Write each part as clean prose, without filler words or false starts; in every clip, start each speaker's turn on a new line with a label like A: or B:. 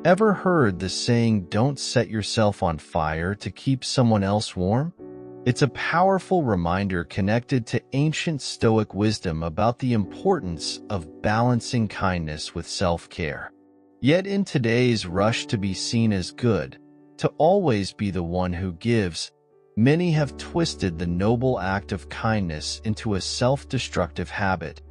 A: Ever heard the saying, "Don't set yourself on fire to keep someone else warm"? It's a powerful reminder connected to ancient Stoic wisdom about the importance of balancing kindness with self-care. Yet in today's rush to be seen as good, to always be the one who gives, many have twisted the noble act of kindness into a self-destructive habit.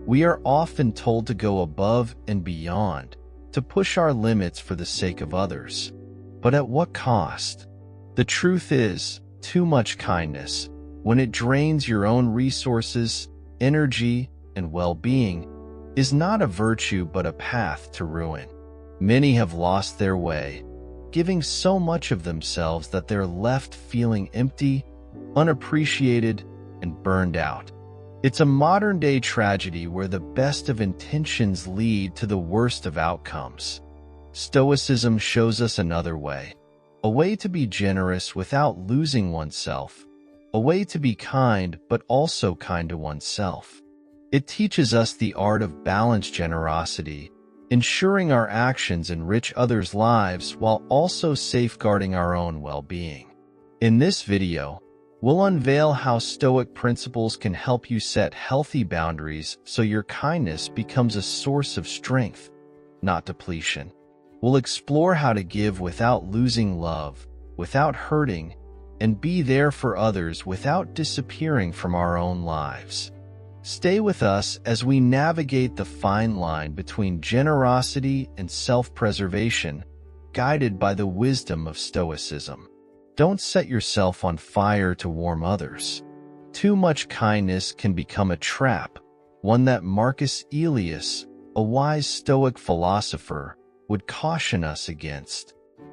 A: We are often told to go above and beyond, to push our limits for the sake of others. But at what cost? The truth is, too much kindness, when it drains your own resources, energy, and well-being, is not a virtue but a path to ruin. Many have lost their way, giving so much of themselves that they're left feeling empty, unappreciated, and burned out. It's a modern-day tragedy where the best of intentions lead to the worst of outcomes. Stoicism shows us another way, a way to be generous without losing oneself, a way to be kind but also kind to oneself. It teaches us the art of balanced generosity, ensuring our actions enrich others' lives while also safeguarding our own well-being. In this video, we'll unveil how Stoic principles can help you set healthy boundaries so your kindness becomes a source of strength, not depletion. We'll explore how to give without losing love, without hurting, and be there for others without disappearing from our own lives. Stay with us as we navigate the fine line between generosity and self-preservation, guided by the wisdom of Stoicism. Don't set yourself on fire to warm others. Too much kindness can become a trap, one that Marcus Aurelius, a wise Stoic philosopher, would caution us against.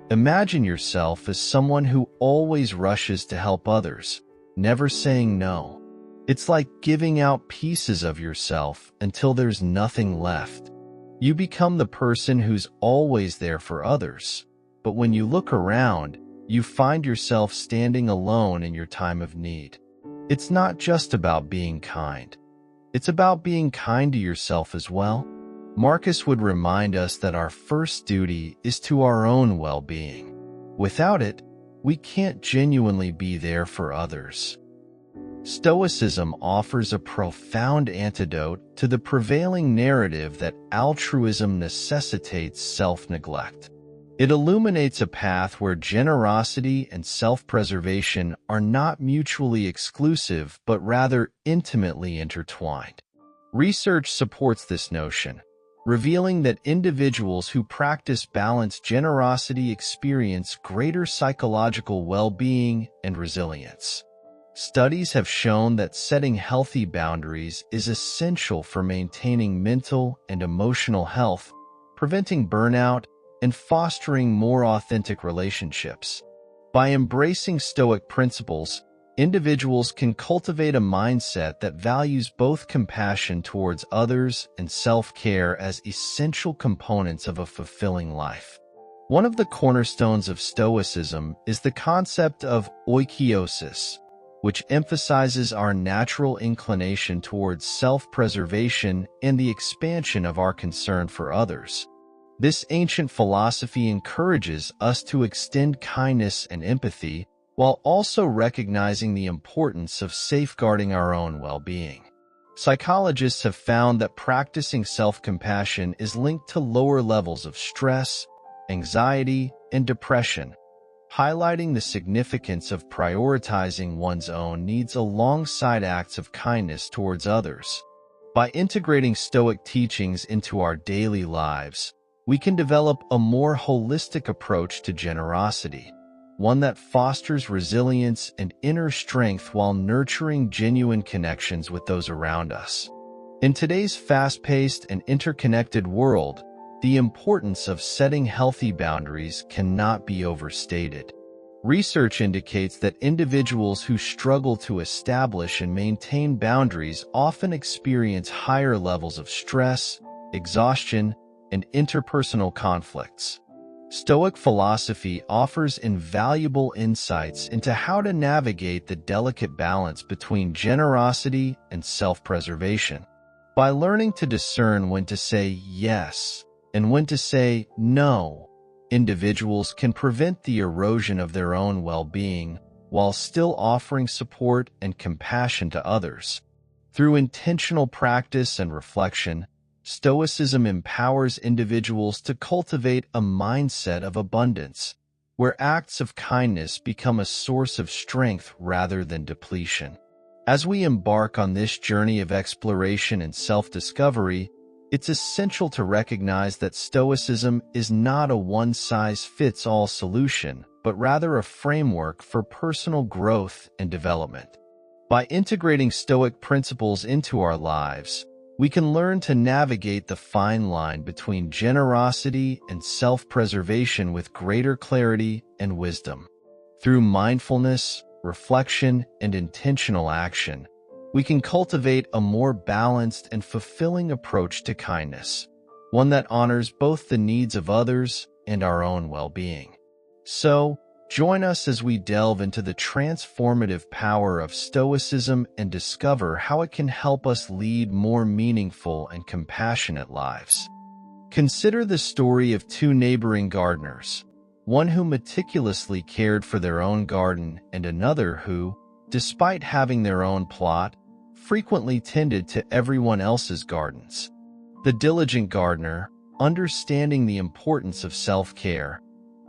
A: Imagine yourself as someone who always rushes to help others, never saying no. It's like giving out pieces of yourself until there's nothing left. You become the person who's always there for others, but when you look around, you find yourself standing alone in your time of need. It's not just about being kind. It's about being kind to yourself as well. Marcus would remind us that our first duty is to our own well-being. Without it, we can't genuinely be there for others. Stoicism offers a profound antidote to the prevailing narrative that altruism necessitates self-neglect. It illuminates a path where generosity and self-preservation are not mutually exclusive but rather intimately intertwined. Research supports this notion, revealing that individuals who practice balanced generosity experience greater psychological well-being and resilience. Studies have shown that setting healthy boundaries is essential for maintaining mental and emotional health, preventing burnout, and fostering more authentic relationships. By embracing Stoic principles, individuals can cultivate a mindset that values both compassion towards others and self-care as essential components of a fulfilling life. One of the cornerstones of Stoicism is the concept of oikeiosis, which emphasizes our natural inclination towards self-preservation and the expansion of our concern for others. This ancient philosophy encourages us to extend kindness and empathy while also recognizing the importance of safeguarding our own well-being. Psychologists have found that practicing self-compassion is linked to lower levels of stress, anxiety, and depression, highlighting the significance of prioritizing one's own needs alongside acts of kindness towards others. By integrating Stoic teachings into our daily lives, we can develop a more holistic approach to generosity, one that fosters resilience and inner strength while nurturing genuine connections with those around us. In today's fast-paced and interconnected world, the importance of setting healthy boundaries cannot be overstated. Research indicates that individuals who struggle to establish and maintain boundaries often experience higher levels of stress, exhaustion, and interpersonal conflicts. Stoic philosophy offers invaluable insights into how to navigate the delicate balance between generosity and self-preservation. By learning to discern when to say yes and when to say no, individuals can prevent the erosion of their own well-being while still offering support and compassion to others. Through intentional practice and reflection, Stoicism empowers individuals to cultivate a mindset of abundance, where acts of kindness become a source of strength rather than depletion. As we embark on this journey of exploration and self-discovery, it's essential to recognize that Stoicism is not a one-size-fits-all solution, but rather a framework for personal growth and development. By integrating Stoic principles into our lives, we can learn to navigate the fine line between generosity and self-preservation with greater clarity and wisdom. Through mindfulness, reflection, and intentional action, we can cultivate a more balanced and fulfilling approach to kindness, one that honors both the needs of others and our own well-being. So, join us as we delve into the transformative power of Stoicism and discover how it can help us lead more meaningful and compassionate lives. Consider the story of two neighboring gardeners, one who meticulously cared for their own garden and another who, despite having their own plot, frequently tended to everyone else's gardens. The diligent gardener, understanding the importance of self-care,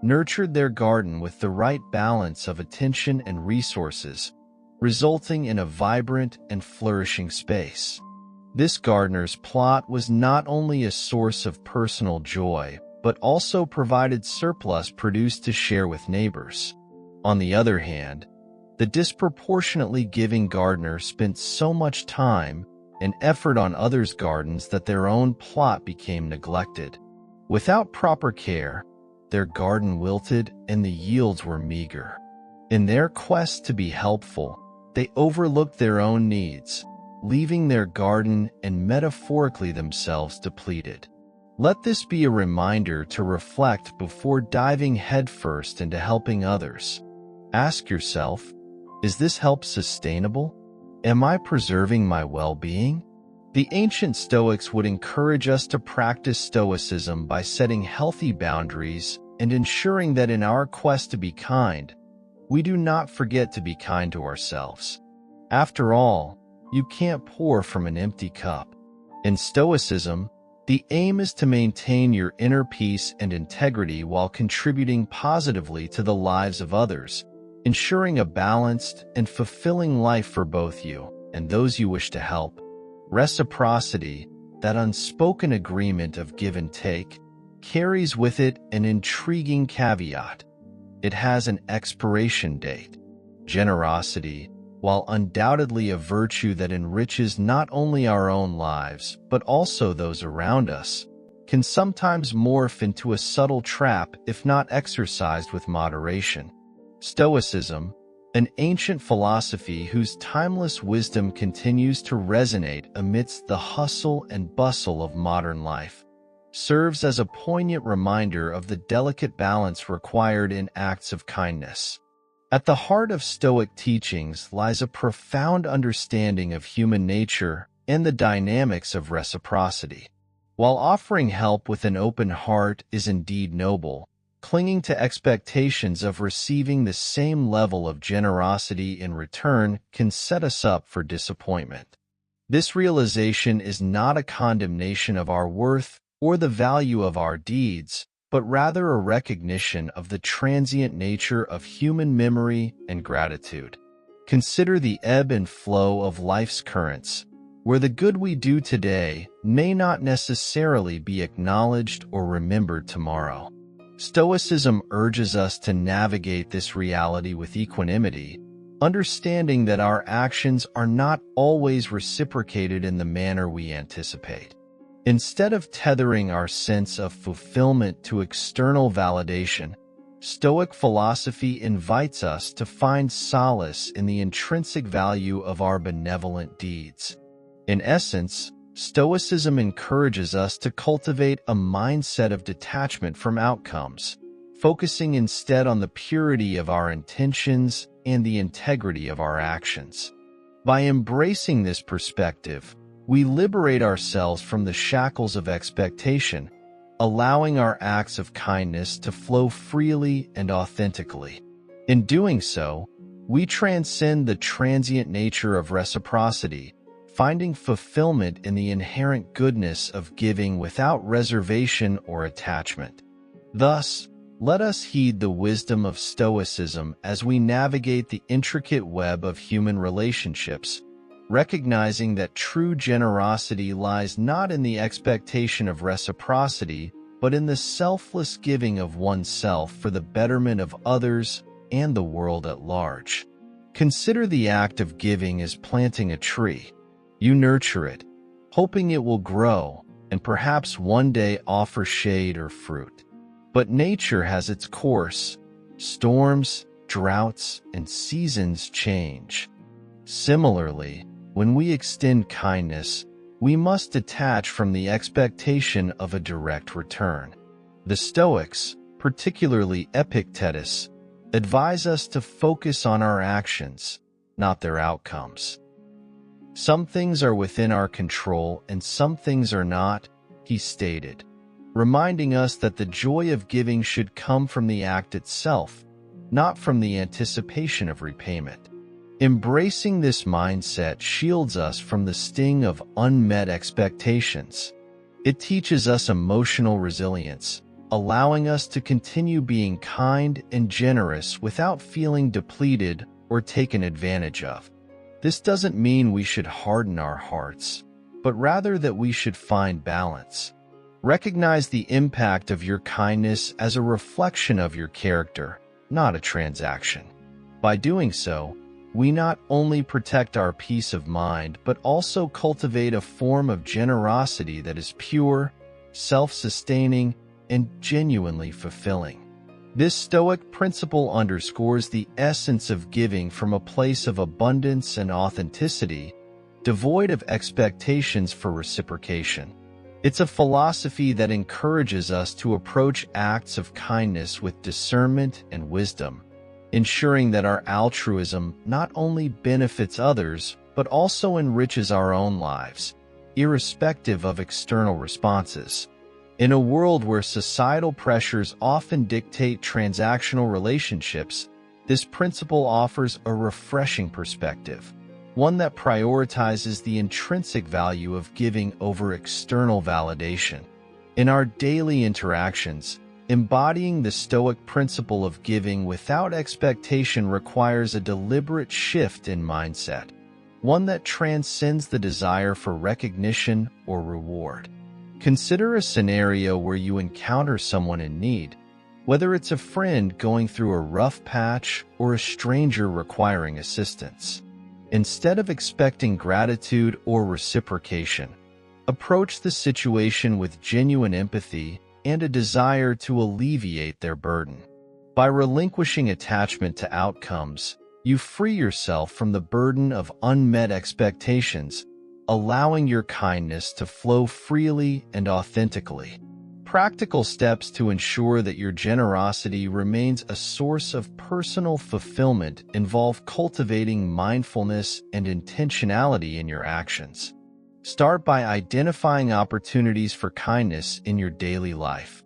A: nurtured their garden with the right balance of attention and resources, resulting in a vibrant and flourishing space. This gardener's plot was not only a source of personal joy, but also provided surplus produce to share with neighbors. On the other hand, the disproportionately giving gardener spent so much time and effort on others' gardens that their own plot became neglected. Without proper care, their garden wilted and the yields were meager. In their quest to be helpful, they overlooked their own needs, leaving their garden and metaphorically themselves depleted. Let this be a reminder to reflect before diving headfirst into helping others. Ask yourself, is this help sustainable? Am I preserving my well-being? The ancient Stoics would encourage us to practice Stoicism by setting healthy boundaries and ensuring that in our quest to be kind, we do not forget to be kind to ourselves. After all, you can't pour from an empty cup. In Stoicism, the aim is to maintain your inner peace and integrity while contributing positively to the lives of others, ensuring a balanced and fulfilling life for both you and those you wish to help. Reciprocity, that unspoken agreement of give and take, carries with it an intriguing caveat. It has an expiration date. Generosity, while undoubtedly a virtue that enriches not only our own lives, but also those around us, can sometimes morph into a subtle trap if not exercised with moderation. Stoicism, an ancient philosophy whose timeless wisdom continues to resonate amidst the hustle and bustle of modern life, serves as a poignant reminder of the delicate balance required in acts of kindness. At the heart of Stoic teachings lies a profound understanding of human nature and the dynamics of reciprocity. While offering help with an open heart is indeed noble, clinging to expectations of receiving the same level of generosity in return can set us up for disappointment. This realization is not a condemnation of our worth or the value of our deeds, but rather a recognition of the transient nature of human memory and gratitude. Consider the ebb and flow of life's currents, where the good we do today may not necessarily be acknowledged or remembered tomorrow. Stoicism urges us to navigate this reality with equanimity, understanding that our actions are not always reciprocated in the manner we anticipate. Instead of tethering our sense of fulfillment to external validation, Stoic philosophy invites us to find solace in the intrinsic value of our benevolent deeds. In essence, Stoicism encourages us to cultivate a mindset of detachment from outcomes, focusing instead on the purity of our intentions and the integrity of our actions. By embracing this perspective, we liberate ourselves from the shackles of expectation, allowing our acts of kindness to flow freely and authentically. In doing so, we transcend the transient nature of reciprocity, finding fulfillment in the inherent goodness of giving without reservation or attachment. Thus, let us heed the wisdom of Stoicism as we navigate the intricate web of human relationships, recognizing that true generosity lies not in the expectation of reciprocity, but in the selfless giving of oneself for the betterment of others and the world at large. Consider the act of giving as planting a tree. You nurture it, hoping it will grow and perhaps one day offer shade or fruit. But nature has its course. Storms, droughts, and seasons change. Similarly, when we extend kindness, we must detach from the expectation of a direct return. The Stoics, particularly Epictetus, advise us to focus on our actions, not their outcomes. Some things are within our control and some things are not, he stated, reminding us that the joy of giving should come from the act itself, not from the anticipation of repayment. Embracing this mindset shields us from the sting of unmet expectations. It teaches us emotional resilience, allowing us to continue being kind and generous without feeling depleted or taken advantage of. This doesn't mean we should harden our hearts, but rather that we should find balance. Recognize the impact of your kindness as a reflection of your character, not a transaction. By doing so, we not only protect our peace of mind, but also cultivate a form of generosity that is pure, self-sustaining, and genuinely fulfilling. This Stoic principle underscores the essence of giving from a place of abundance and authenticity, devoid of expectations for reciprocation. It's a philosophy that encourages us to approach acts of kindness with discernment and wisdom, ensuring that our altruism not only benefits others, but also enriches our own lives, irrespective of external responses. In a world where societal pressures often dictate transactional relationships, this principle offers a refreshing perspective, one that prioritizes the intrinsic value of giving over external validation. In our daily interactions, embodying the Stoic principle of giving without expectation requires a deliberate shift in mindset, one that transcends the desire for recognition or reward. Consider a scenario where you encounter someone in need, whether it's a friend going through a rough patch or a stranger requiring assistance. Instead of expecting gratitude or reciprocation, approach the situation with genuine empathy and a desire to alleviate their burden. By relinquishing attachment to outcomes, you free yourself from the burden of unmet expectations, allowing your kindness to flow freely and authentically. Practical steps to ensure that your generosity remains a source of personal fulfillment involve cultivating mindfulness and intentionality in your actions. Start by identifying opportunities for kindness in your daily life.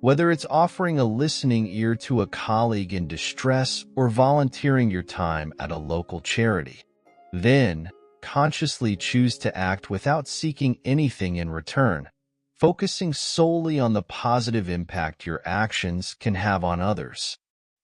A: Whether it's offering a listening ear to a colleague in distress or volunteering your time at a local charity. Then, consciously choose to act without seeking anything in return, focusing solely on the positive impact your actions can have on others.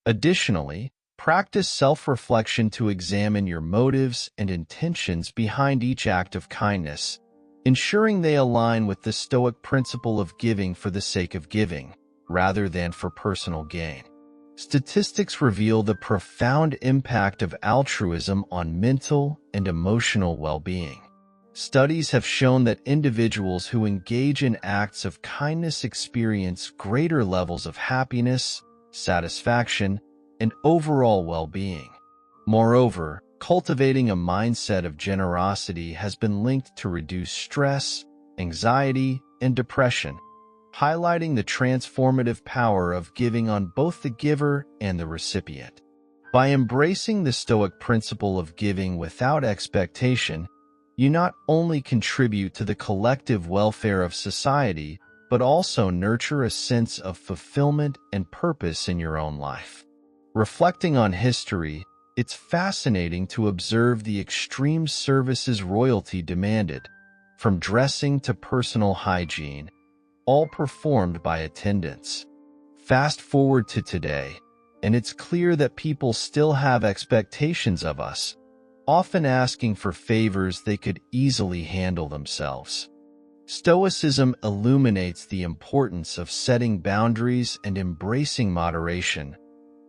A: Additionally, practice self-reflection to examine your motives and intentions behind each act of kindness, ensuring they align with the Stoic principle of giving for the sake of giving, rather than for personal gain. Statistics reveal the profound impact of altruism on mental and emotional well-being. Studies have shown that individuals who engage in acts of kindness experience greater levels of happiness, satisfaction, and overall well-being. Moreover, cultivating a mindset of generosity has been linked to reduced stress, anxiety, and depression, highlighting the transformative power of giving on both the giver and the recipient. By embracing the Stoic principle of giving without expectation, you not only contribute to the collective welfare of society, but also nurture a sense of fulfillment and purpose in your own life. Reflecting on history, it's fascinating to observe the extreme services royalty demanded, from dressing to personal hygiene, all performed by attendants. Fast forward to today, and it's clear that people still have expectations of us, often asking for favors they could easily handle themselves. Stoicism illuminates the importance of setting boundaries and embracing moderation,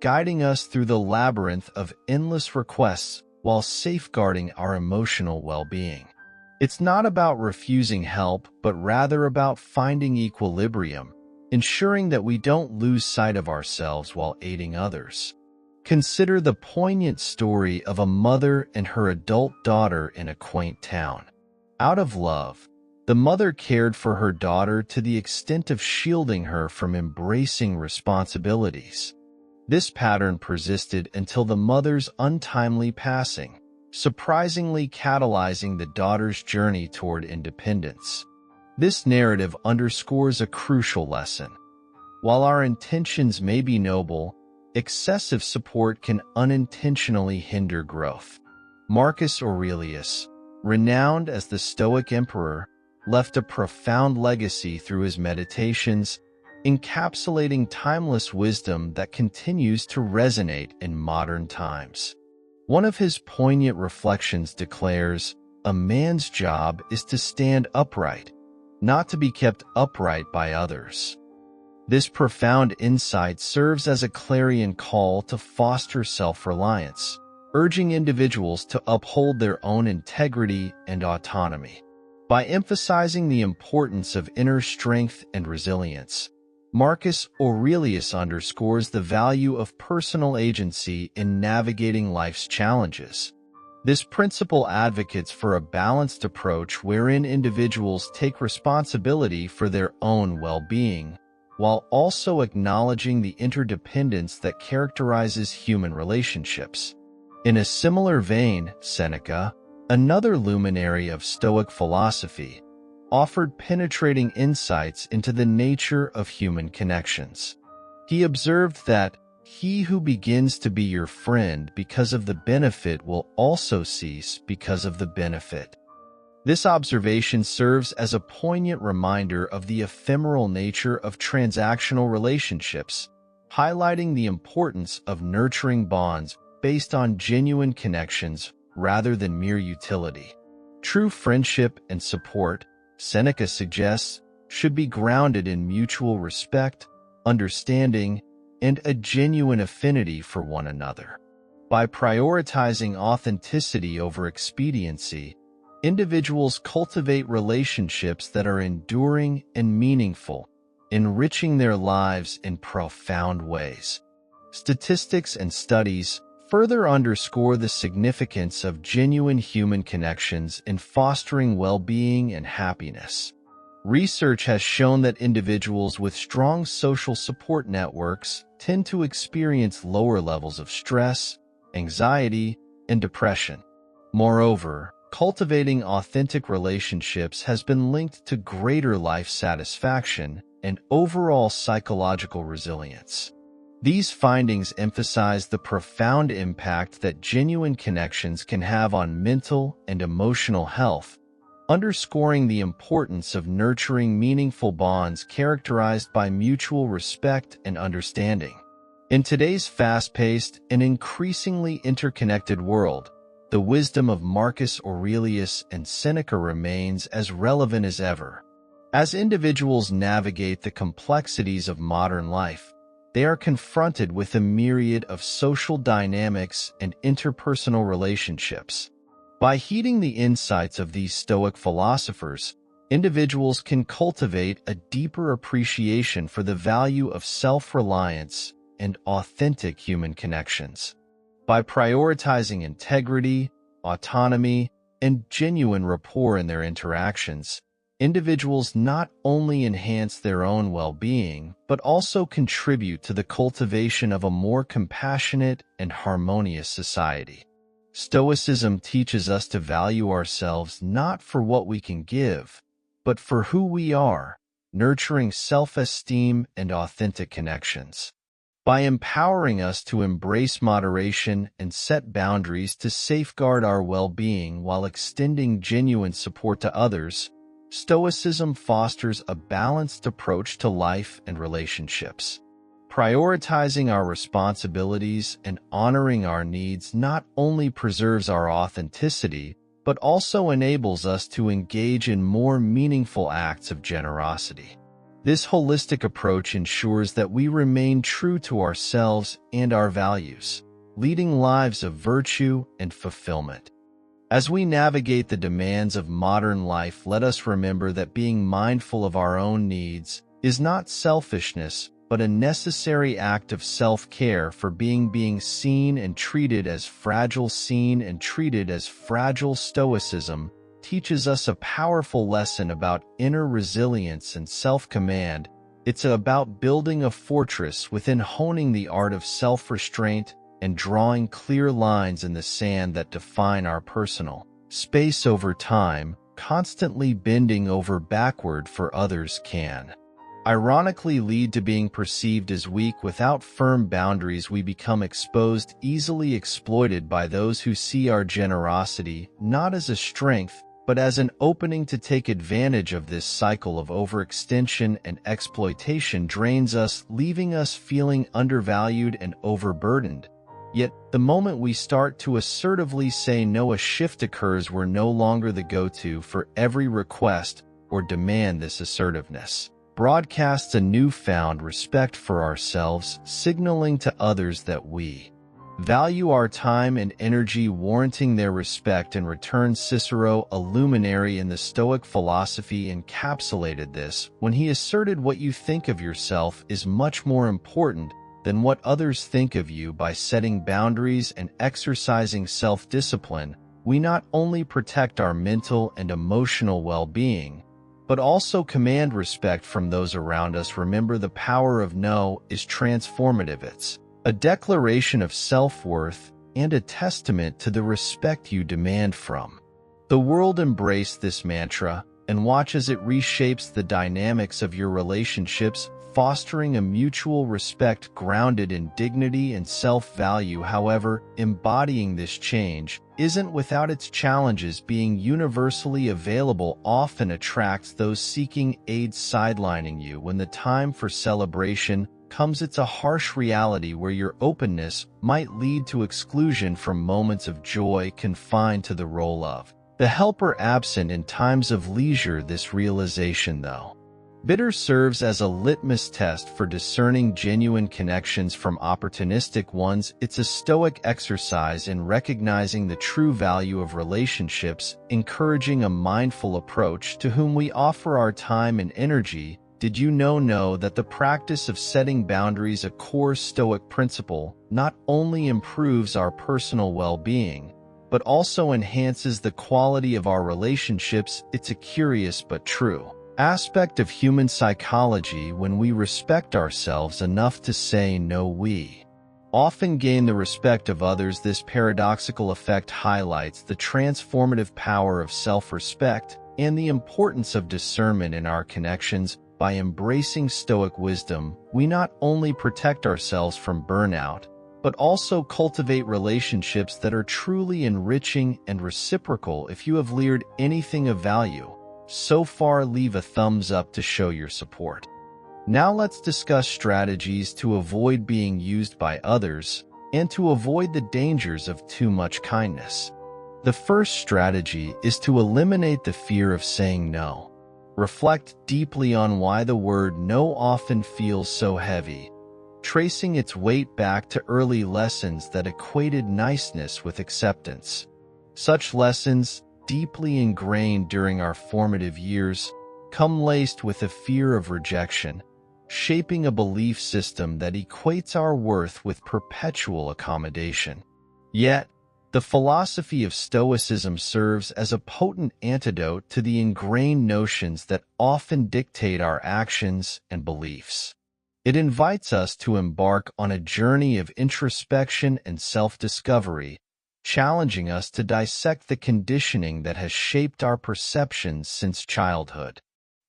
A: guiding us through the labyrinth of endless requests while safeguarding our emotional well-being. It's not about refusing help, but rather about finding equilibrium, ensuring that we don't lose sight of ourselves while aiding others. Consider the poignant story of a mother and her adult daughter in a quaint town. Out of love, the mother cared for her daughter to the extent of shielding her from embracing responsibilities. This pattern persisted until the mother's untimely passing, surprisingly catalyzing the daughter's journey toward independence. This narrative underscores a crucial lesson. While our intentions may be noble, excessive support can unintentionally hinder growth. Marcus Aurelius, renowned as the Stoic emperor, left a profound legacy through his meditations, encapsulating timeless wisdom that continues to resonate in modern times. One of his poignant reflections declares, "A man's job is to stand upright, not to be kept upright by others." This profound insight serves as a clarion call to foster self-reliance, urging individuals to uphold their own integrity and autonomy. By emphasizing the importance of inner strength and resilience, Marcus Aurelius underscores the value of personal agency in navigating life's challenges. This principle advocates for a balanced approach wherein individuals take responsibility for their own well-being, while also acknowledging the interdependence that characterizes human relationships. In a similar vein, Seneca, another luminary of Stoic philosophy, offered penetrating insights into the nature of human connections. He observed that he who begins to be your friend because of the benefit will also cease because of the benefit. This observation serves as a poignant reminder of the ephemeral nature of transactional relationships, highlighting the importance of nurturing bonds based on genuine connections rather than mere utility. True friendship and support, Seneca suggests, should be grounded in mutual respect, understanding, and a genuine affinity for one another. By prioritizing authenticity over expediency, individuals cultivate relationships that are enduring and meaningful, enriching their lives in profound ways. Statistics and studies further underscore the significance of genuine human connections in fostering well-being and happiness. Research has shown that individuals with strong social support networks tend to experience lower levels of stress, anxiety, and depression. Moreover, cultivating authentic relationships has been linked to greater life satisfaction and overall psychological resilience. These findings emphasize the profound impact that genuine connections can have on mental and emotional health, underscoring the importance of nurturing meaningful bonds characterized by mutual respect and understanding. In today's fast-paced and increasingly interconnected world, the wisdom of Marcus Aurelius and Seneca remains as relevant as ever. As individuals navigate the complexities of modern life, they are confronted with a myriad of social dynamics and interpersonal relationships. By heeding the insights of these Stoic philosophers, individuals can cultivate a deeper appreciation for the value of self-reliance and authentic human connections. By prioritizing integrity, autonomy, and genuine rapport in their interactions, individuals not only enhance their own well-being, but also contribute to the cultivation of a more compassionate and harmonious society. Stoicism teaches us to value ourselves not for what we can give, but for who we are, nurturing self-esteem and authentic connections. By empowering us to embrace moderation and set boundaries to safeguard our well-being while extending genuine support to others, Stoicism fosters a balanced approach to life and relationships. Prioritizing our responsibilities and honoring our needs not only preserves our authenticity, but also enables us to engage in more meaningful acts of generosity. This holistic approach ensures that we remain true to ourselves and our values, leading lives of virtue and fulfillment. As we navigate the demands of modern life, let us remember that being mindful of our own needs is not selfishness, but a necessary act of self-care for being seen and treated as fragile. Stoicism teaches us a powerful lesson about inner resilience and self-command. It's about building a fortress within, honing the art of self-restraint and drawing clear lines in the sand that define our personal space over time. Constantly bending over backward for others can ironically lead to being perceived as weak. Without firm boundaries, we become exposed, easily exploited by those who see our generosity not as a strength, but as an opening to take advantage of. This cycle of overextension and exploitation drains us, leaving us feeling undervalued and overburdened. Yet, the moment we start to assertively say no, a shift occurs. We're no longer the go-to for every request or demand. This assertiveness broadcasts a newfound respect for ourselves, signaling to others that we value our time and energy, warranting their respect in return. Cicero, a luminary in the Stoic philosophy, encapsulated this when he asserted, "What you think of yourself is much more important than what others think of you." By setting boundaries and exercising self-discipline, we not only protect our mental and emotional well-being, but also command respect from those around us. Remember, the power of no is transformative. It's a declaration of self-worth and a testament to the respect you demand from the world. Embrace this mantra and watch as it reshapes the dynamics of your relationships, fostering a mutual respect grounded in dignity and self-value. However, embodying this change isn't without its challenges. Being universally available often attracts those seeking aid, sidelining you when the time for celebration comes. It's a harsh reality where your openness might lead to exclusion from moments of joy. Confined to the role of the helper, absent in times of leisure. This realization, though bitter, serves as a litmus test for discerning genuine connections from opportunistic ones. It's a Stoic exercise in recognizing the true value of relationships, encouraging a mindful approach to whom we offer our time and energy. Did you know that the practice of setting boundaries, a core Stoic principle, not only improves our personal well-being, but also enhances the quality of our relationships? It's a curious but true aspect of human psychology. When we respect ourselves enough to say no, we often gain the respect of others. This paradoxical effect highlights the transformative power of self-respect and the importance of discernment in our connections. By embracing Stoic wisdom, we not only protect ourselves from burnout, but also cultivate relationships that are truly enriching and reciprocal. If you have learned anything of value so far, leave a thumbs up to show your support. Now let's discuss strategies to avoid being used by others and to avoid the dangers of too much kindness. The first strategy is to eliminate the fear of saying no. Reflect deeply on why the word no often feels so heavy, tracing its weight back to early lessons that equated niceness with acceptance. Such lessons, deeply ingrained during our formative years, come laced with a fear of rejection, shaping a belief system that equates our worth with perpetual accommodation. Yet, the philosophy of Stoicism serves as a potent antidote to the ingrained notions that often dictate our actions and beliefs. It invites us to embark on a journey of introspection and self-discovery, challenging us to dissect the conditioning that has shaped our perceptions since childhood.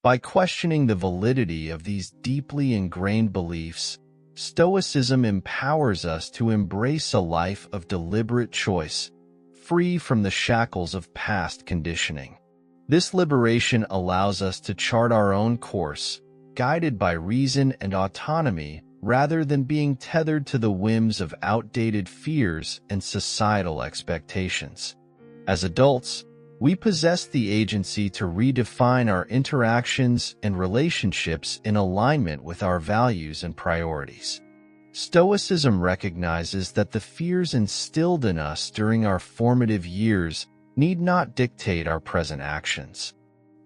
A: By questioning the validity of these deeply ingrained beliefs, Stoicism empowers us to embrace a life of deliberate choice, free from the shackles of past conditioning. This liberation allows us to chart our own course, guided by reason and autonomy, rather than being tethered to the whims of outdated fears and societal expectations. As adults, we possess the agency to redefine our interactions and relationships in alignment with our values and priorities. Stoicism recognizes that the fears instilled in us during our formative years need not dictate our present actions.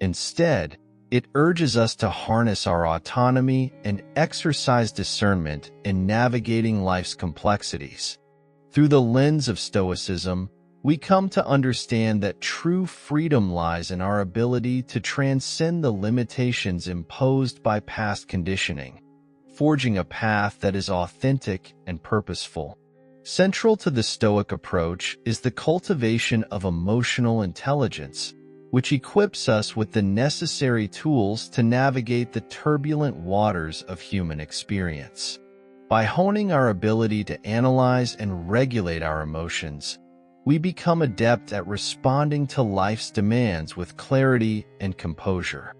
A: Instead, it urges us to harness our autonomy and exercise discernment in navigating life's complexities. Through the lens of Stoicism, we come to understand that true freedom lies in our ability to transcend the limitations imposed by past conditioning, forging a path that is authentic and purposeful. Central to the Stoic approach is the cultivation of emotional intelligence, which equips us with the necessary tools to navigate the turbulent waters of human experience. By honing our ability to analyze and regulate our emotions, we become adept at responding to life's demands with clarity and composure.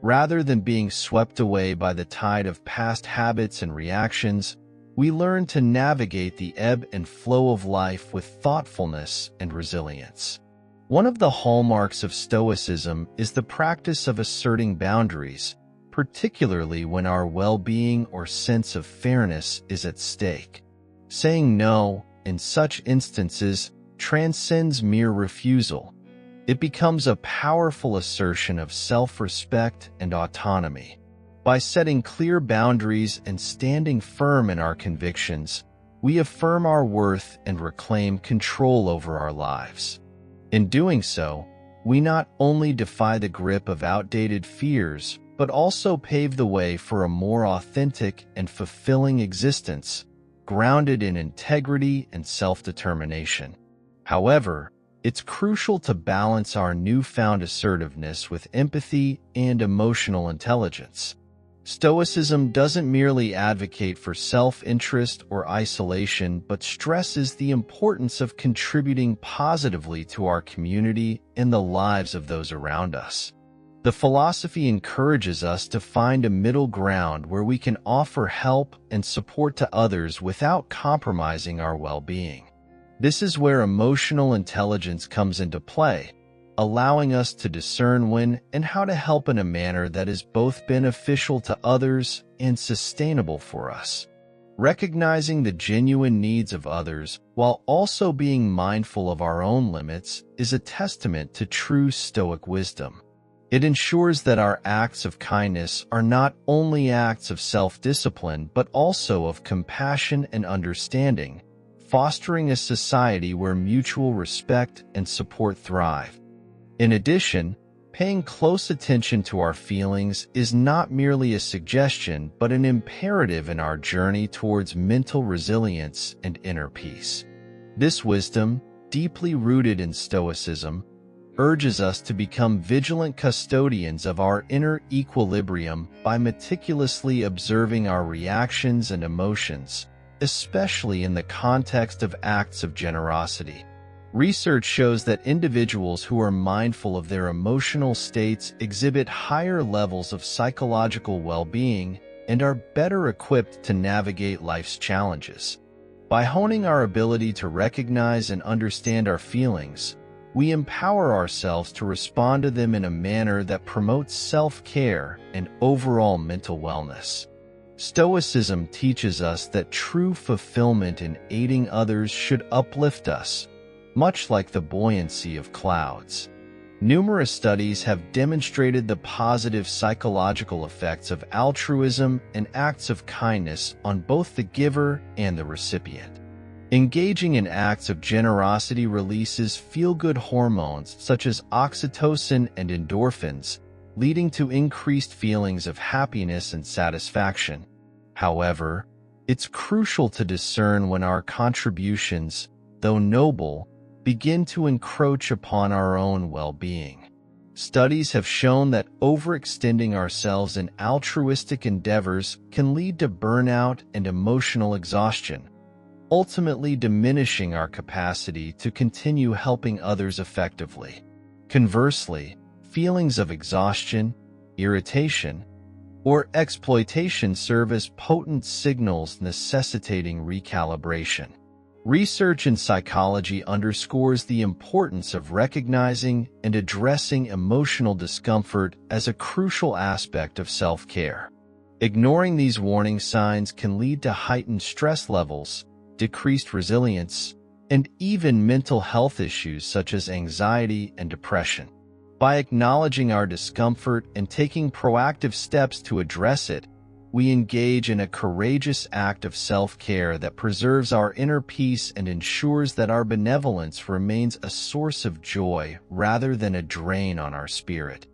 A: Rather than being swept away by the tide of past habits and reactions, we learn to navigate the ebb and flow of life with thoughtfulness and resilience. One of the hallmarks of Stoicism is the practice of asserting boundaries, particularly when our well-being or sense of fairness is at stake. Saying no, in such instances, transcends mere refusal. It becomes a powerful assertion of self-respect and autonomy. By setting clear boundaries and standing firm in our convictions, we affirm our worth and reclaim control over our lives. In doing so, we not only defy the grip of outdated fears, but also pave the way for a more authentic and fulfilling existence, grounded in integrity and self-determination. However, it's crucial to balance our newfound assertiveness with empathy and emotional intelligence. Stoicism doesn't merely advocate for self-interest or isolation, but stresses the importance of contributing positively to our community and the lives of those around us. The philosophy encourages us to find a middle ground where we can offer help and support to others without compromising our well-being. This is where emotional intelligence comes into play, allowing us to discern when and how to help in a manner that is both beneficial to others and sustainable for us. Recognizing the genuine needs of others while also being mindful of our own limits is a testament to true Stoic wisdom. It ensures that our acts of kindness are not only acts of self-discipline but also of compassion and understanding, fostering a society where mutual respect and support thrive. In addition, paying close attention to our feelings is not merely a suggestion but an imperative in our journey towards mental resilience and inner peace. This wisdom, deeply rooted in Stoicism, urges us to become vigilant custodians of our inner equilibrium by meticulously observing our reactions and emotions, especially in the context of acts of generosity. Research shows that individuals who are mindful of their emotional states exhibit higher levels of psychological well-being and are better equipped to navigate life's challenges. By honing our ability to recognize and understand our feelings, we empower ourselves to respond to them in a manner that promotes self-care and overall mental wellness. Stoicism teaches us that true fulfillment in aiding others should uplift us, much like the buoyancy of clouds. Numerous studies have demonstrated the positive psychological effects of altruism and acts of kindness on both the giver and the recipient. Engaging in acts of generosity releases feel-good hormones such as oxytocin and endorphins, leading to increased feelings of happiness and satisfaction. However, it's crucial to discern when our contributions, though noble, begin to encroach upon our own well-being. Studies have shown that overextending ourselves in altruistic endeavors can lead to burnout and emotional exhaustion, ultimately diminishing our capacity to continue helping others effectively. Conversely, feelings of exhaustion, irritation, or exploitation serve as potent signals necessitating recalibration. Research in psychology underscores the importance of recognizing and addressing emotional discomfort as a crucial aspect of self-care. Ignoring these warning signs can lead to heightened stress levels, decreased resilience, and even mental health issues such as anxiety and depression. By acknowledging our discomfort and taking proactive steps to address it, we engage in a courageous act of self-care that preserves our inner peace and ensures that our benevolence remains a source of joy rather than a drain on our spirit.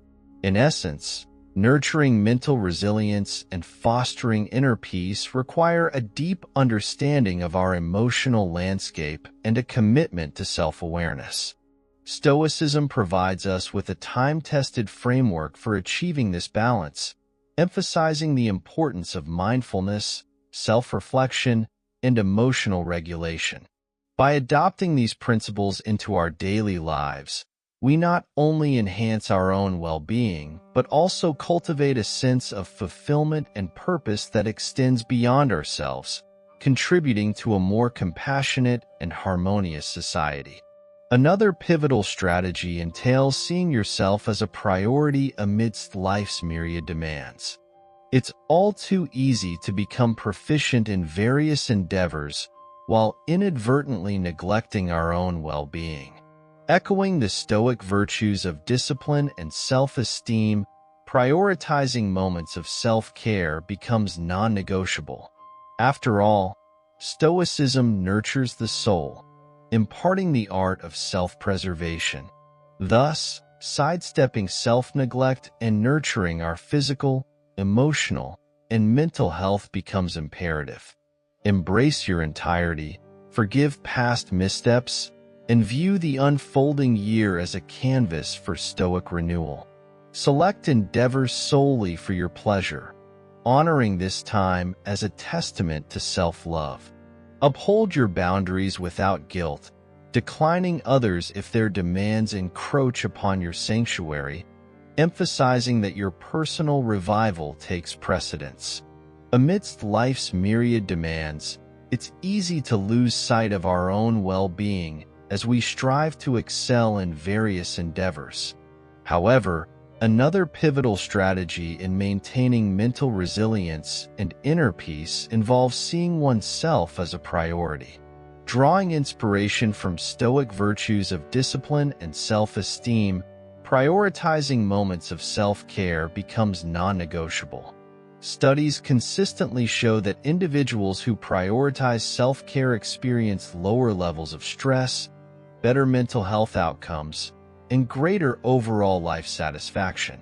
A: In essence, nurturing mental resilience and fostering inner peace require a deep understanding of our emotional landscape and a commitment to self-awareness. Stoicism provides us with a time-tested framework for achieving this balance, emphasizing the importance of mindfulness, self-reflection, and emotional regulation. By adopting these principles into our daily lives, we not only enhance our own well-being, but also cultivate a sense of fulfillment and purpose that extends beyond ourselves, contributing to a more compassionate and harmonious society. Another pivotal strategy entails seeing yourself as a priority amidst life's myriad demands. It's all too easy to become proficient in various endeavors while inadvertently neglecting our own well-being. Echoing the Stoic virtues of discipline and self-esteem, prioritizing moments of self-care becomes non-negotiable. After all, Stoicism nurtures the soul, imparting the art of self-preservation. Thus, sidestepping self-neglect and nurturing our physical, emotional, and mental health becomes imperative. Embrace your entirety, forgive past missteps, and view the unfolding year as a canvas for Stoic renewal. Select endeavors solely for your pleasure, honoring this time as a testament to self-love. Uphold your boundaries without guilt, declining others if their demands encroach upon your sanctuary, emphasizing that your personal revival takes precedence. Amidst life's myriad demands, it's easy to lose sight of our own well-being as we strive to excel in various endeavors. However, another pivotal strategy in maintaining mental resilience and inner peace involves seeing oneself as a priority. Drawing inspiration from Stoic virtues of discipline and self-esteem, prioritizing moments of self-care becomes non-negotiable. Studies consistently show that individuals who prioritize self-care experience lower levels of stress, better mental health outcomes, and greater overall life satisfaction.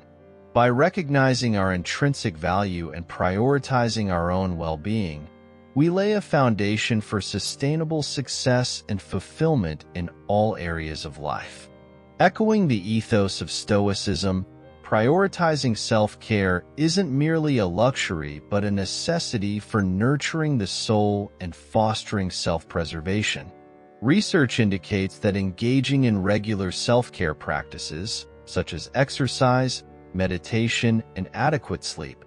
A: By recognizing our intrinsic value and prioritizing our own well-being, we lay a foundation for sustainable success and fulfillment in all areas of life. Echoing the ethos of Stoicism, prioritizing self-care isn't merely a luxury but a necessity for nurturing the soul and fostering self-preservation. Research indicates that engaging in regular self-care practices, such as exercise, meditation, and adequate sleep,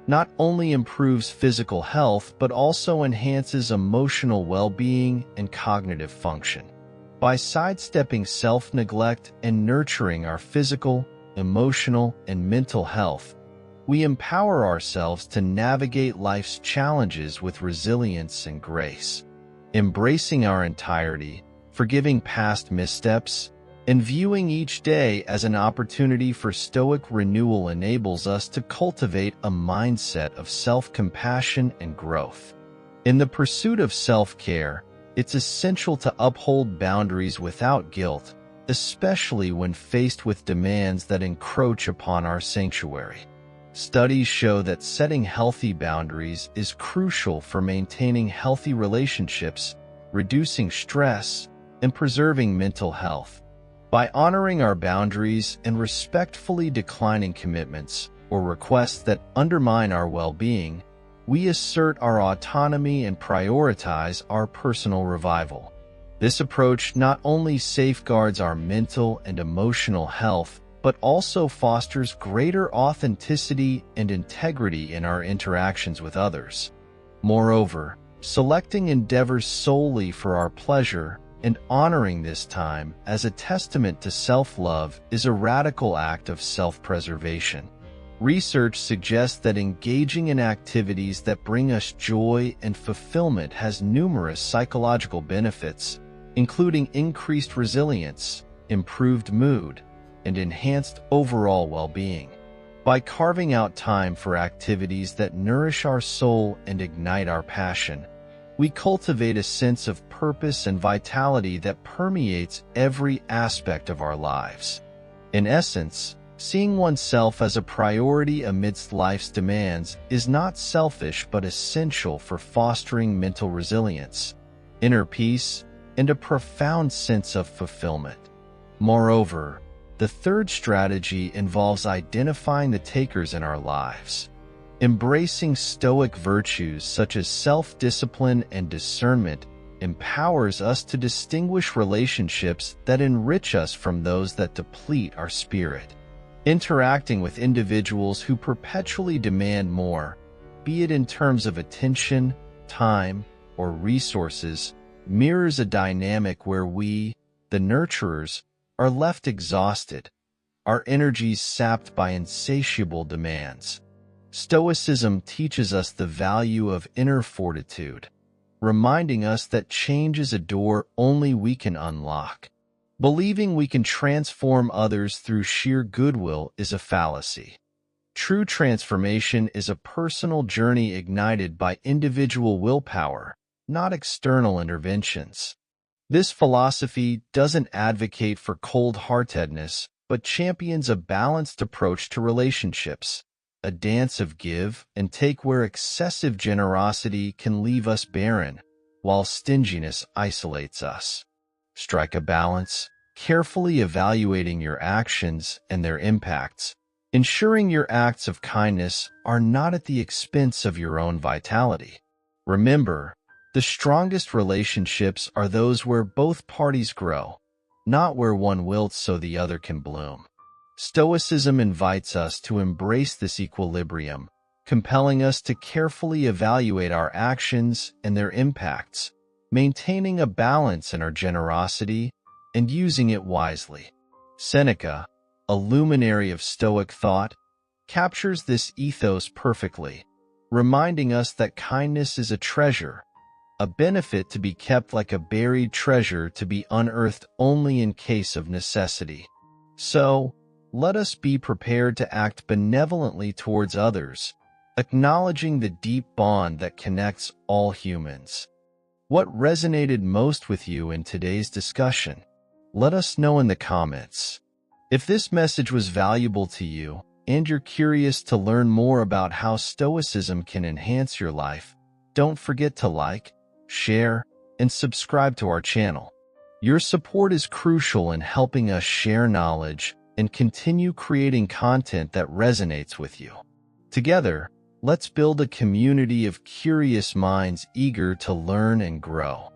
A: not only improves physical health but also enhances emotional well-being and cognitive function. By sidestepping self-neglect and nurturing our physical, emotional, and mental health, we empower ourselves to navigate life's challenges with resilience and grace. Embracing our entirety, forgiving past missteps, and viewing each day as an opportunity for Stoic renewal enables us to cultivate a mindset of self-compassion and growth. In the pursuit of self-care, it's essential to uphold boundaries without guilt, especially when faced with demands that encroach upon our sanctuary. Studies show that setting healthy boundaries is crucial for maintaining healthy relationships, reducing stress, and preserving mental health. By honoring our boundaries and respectfully declining commitments or requests that undermine our well-being, we assert our autonomy and prioritize our personal revival. This approach not only safeguards our mental and emotional health, but also fosters greater authenticity and integrity in our interactions with others. Moreover, selecting endeavors solely for our pleasure and honoring this time as a testament to self-love is a radical act of self-preservation. Research suggests that engaging in activities that bring us joy and fulfillment has numerous psychological benefits, including increased resilience, improved mood, and enhanced overall well-being. By carving out time for activities that nourish our soul and ignite our passion, we cultivate a sense of purpose and vitality that permeates every aspect of our lives. In essence, seeing oneself as a priority amidst life's demands is not selfish but essential for fostering mental resilience, inner peace, and a profound sense of fulfillment. Moreover, the third strategy involves identifying the takers in our lives. Embracing Stoic virtues such as self-discipline and discernment empowers us to distinguish relationships that enrich us from those that deplete our spirit. Interacting with individuals who perpetually demand more, be it in terms of attention, time, or resources, mirrors a dynamic where we, the nurturers, are left exhausted, our energies sapped by insatiable demands. Stoicism teaches us the value of inner fortitude, reminding us that change is a door only we can unlock. Believing we can transform others through sheer goodwill is a fallacy. True transformation is a personal journey ignited by individual willpower, not external interventions. This philosophy doesn't advocate for cold-heartedness, but champions a balanced approach to relationships, a dance of give and take where excessive generosity can leave us barren, while stinginess isolates us. Strike a balance, carefully evaluating your actions and their impacts, ensuring your acts of kindness are not at the expense of your own vitality. Remember, the strongest relationships are those where both parties grow, not where one wilts so the other can bloom. Stoicism invites us to embrace this equilibrium, compelling us to carefully evaluate our actions and their impacts, maintaining a balance in our generosity and using it wisely. Seneca, a luminary of Stoic thought, captures this ethos perfectly, reminding us that kindness is a treasure, a benefit to be kept like a buried treasure to be unearthed only in case of necessity. So, let us be prepared to act benevolently towards others, acknowledging the deep bond that connects all humans. What resonated most with you in today's discussion? Let us know in the comments. If this message was valuable to you and you're curious to learn more about how Stoicism can enhance your life, don't forget to like, share, and subscribe to our channel. Your support is crucial in helping us share knowledge and continue creating content that resonates with you. Together, let's build a community of curious minds eager to learn and grow.